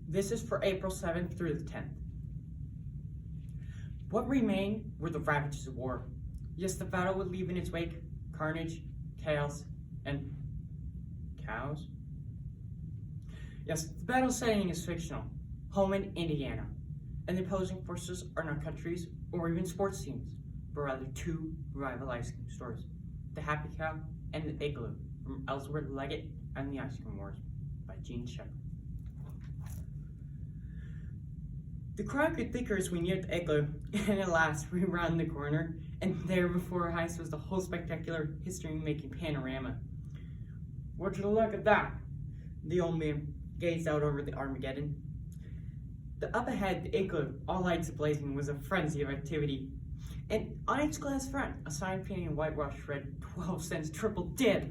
This is for April 7th through the 10th. What remained were the ravages of war. Yes, the battle would leave in its wake carnage, chaos, and cows. Yes, the battle setting is fictional, home in Indiana, and the opposing forces are not countries or even sports teams, but rather two rival ice cream stores, the Happy Cow and the Igloo, from Ellsworth Leggett and the Ice Cream Wars by Gene Shepard. The crowd grew thicker as we neared the Igloo, and at last we rounded the corner, and there before our eyes was the whole spectacular history-making panorama. Would you look at that? The old man gazed out over the Armageddon. Up ahead, the Igloo, all lights blazing, was a frenzy of activity. And on its glass front, a sign painted in whitewash read 12 cents triple dip.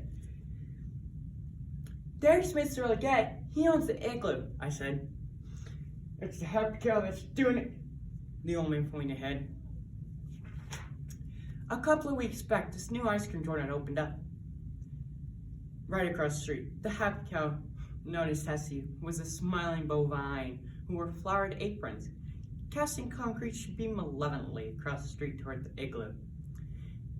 There's Mr. Leggett. He owns the Igloo, I said. It's the Happy Cow that's doing it, the old man pointed ahead. A couple of weeks back, this new ice cream joint had opened up. Right across the street, the Happy Cow, known as Tessie, was a smiling bovine who wore flowered aprons, casting concrete beam malevolently across the street toward the Igloo.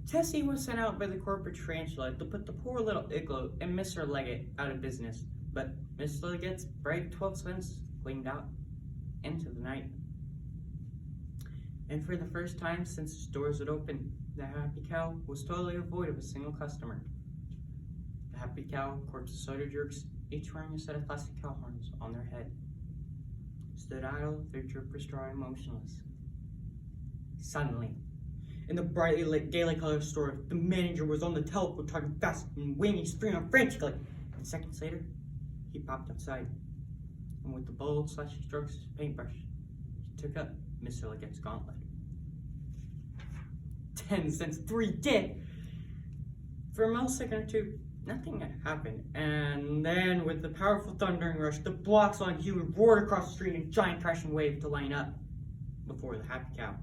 Tessie was sent out by the corporate tarantula to put the poor little Igloo and Mr. Leggett out of business, but Mr. Leggett's bright 12 cents gleamed out into the night. And for the first time since its doors had opened, the Happy Cow was totally devoid of a single customer. The Happy Cow, corpse of soda jerks, each wearing a set of plastic cow horns on their head, stood idle, their drippers dry and motionless. Suddenly, in the brightly lit, gaily colored store, the manager was on the telephone talking fast and waving his finger frantically. And seconds later, he popped outside, and with the bold, slashy strokes of his paintbrush, he took up Mr. Leggett's gauntlet. 10 cents, 3 dip! For a millisecond or two, nothing had happened, and then with the powerful thundering rush, the blocks on Hugh roared across the street in a giant crashing wave to line up before the Happy Cow.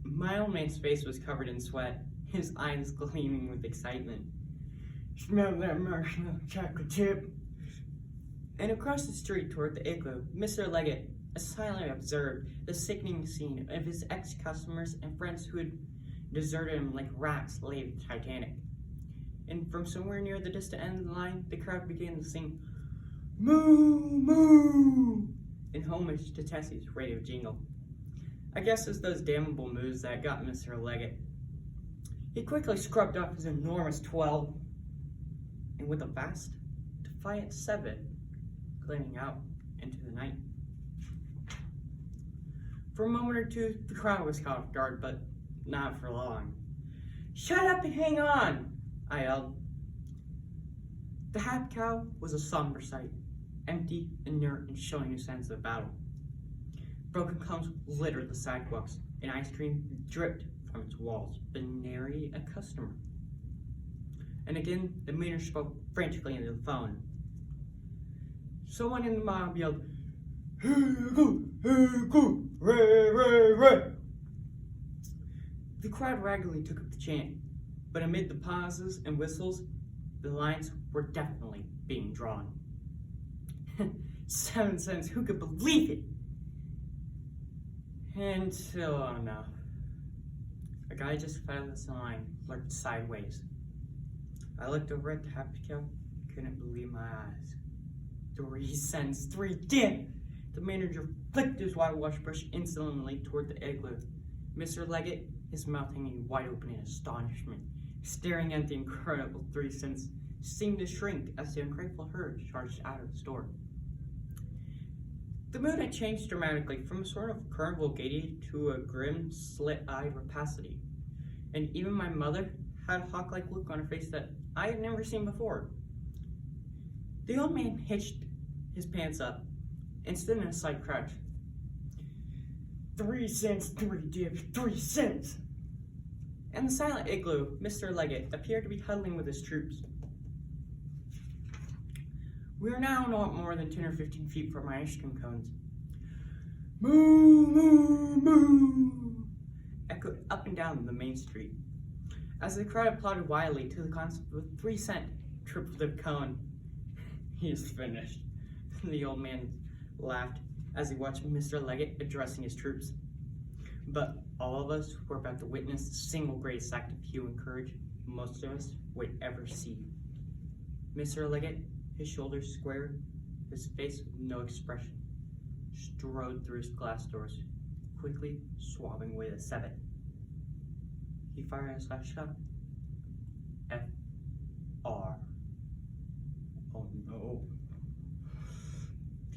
My old man's face was covered in sweat, his eyes gleaming with excitement. Smell that marshmallow chocolate chip. And across the street toward the Igloo, Mr. Leggett silently observed the sickening scene of his ex-customers and friends who had deserted him like rats leaving the Titanic. And from somewhere near the distant end of the line, the crowd began to sing, "Moo, moo," in homage to Tessie's radio jingle. I guess it's those damnable moves that got Mr. Leggett. He quickly scrubbed off his enormous 12, and with a vast, defiant 7, gleaming out into the night. For a moment or two, the crowd was caught off guard, but not for long. "Shut up and hang on," I yelled. The Happy Cow was a somber sight, empty, inert, and showing no sense of battle. Broken cones littered the sidewalks, and ice cream dripped from its walls, but nary a customer. And again, the manager spoke frantically into the phone. Someone in the mob yelled, "Hey, go, ray, ray, ray." The crowd raggedly took up the chant, but amid the pauses and whistles, the lines were definitely being drawn. 7 cents, who could believe it? Until, oh no, a guy just fell this line, lurked sideways. I looked over at the Happy Cow, couldn't believe my eyes. 3 cents, 3 dip! The manager flicked his whitewash brush insolently toward the Igloo. Mr. Leggett, his mouth hanging wide open in astonishment, staring at the incredible 3 cents, seemed to shrink as the ungrateful herd charged out of the store. The mood had changed dramatically from a sort of carnival gaiety to a grim, slit-eyed rapacity, and even my mother had a hawk-like look on her face that I had never seen before. The old man hitched his pants up and stood in a slight crouch. 3 cents, 3 dips, 3 cents! In the silent Igloo, Mr. Leggett appeared to be huddling with his troops. We are now not more than 10 or 15 feet from my ice cream cones. Moo, moo, moo, echoed up and down the main street, as the crowd applauded wildly to the concept of a 3 cent triple dip cone. He is finished. The old man laughed as he watched Mr. Leggett addressing his troops. But all of us were about to witness the single greatest act of hue and courage most of us would ever see. Mr. Leggett, his shoulders square, his face with no expression, strode through his glass doors, quickly swabbing away the sabot. He fired his last shot. F.R. Oh no.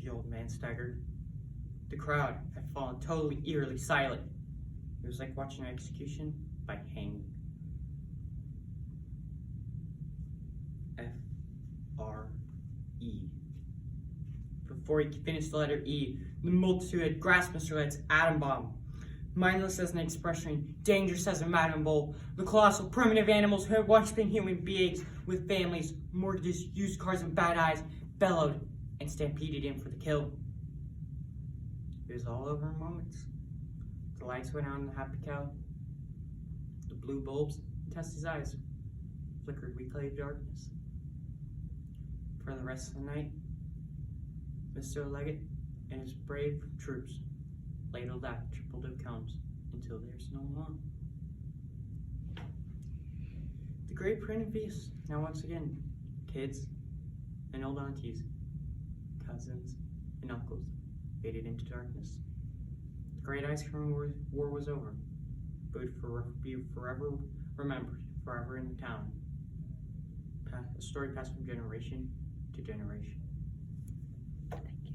The old man staggered. The crowd had fallen totally eerily silent. It was like watching an execution by hanging. F.R.E. Before he could finish the letter E, the multitude had grasped Mr. Legg's atom bomb. Mindless as an expression, dangerous as a madam bowl, the colossal primitive animals who had once been human beings with families, mortgages, used cars, and bad eyes, bellowed and stampeded in for the kill. It was all over in moments. The lights went out in the happy cow. The blue bulbs in Tessie's eyes flickered weakly in darkness. For the rest of the night, Mr. Leggett and his brave troops ladled out triple dip cones until there's no more. The great printed beast, now once again, kids and old aunties, cousins and uncles, faded into darkness. The great ice cream war was over, but would be forever remembered, forever in the town. A story passed from generation to generation. Thank you.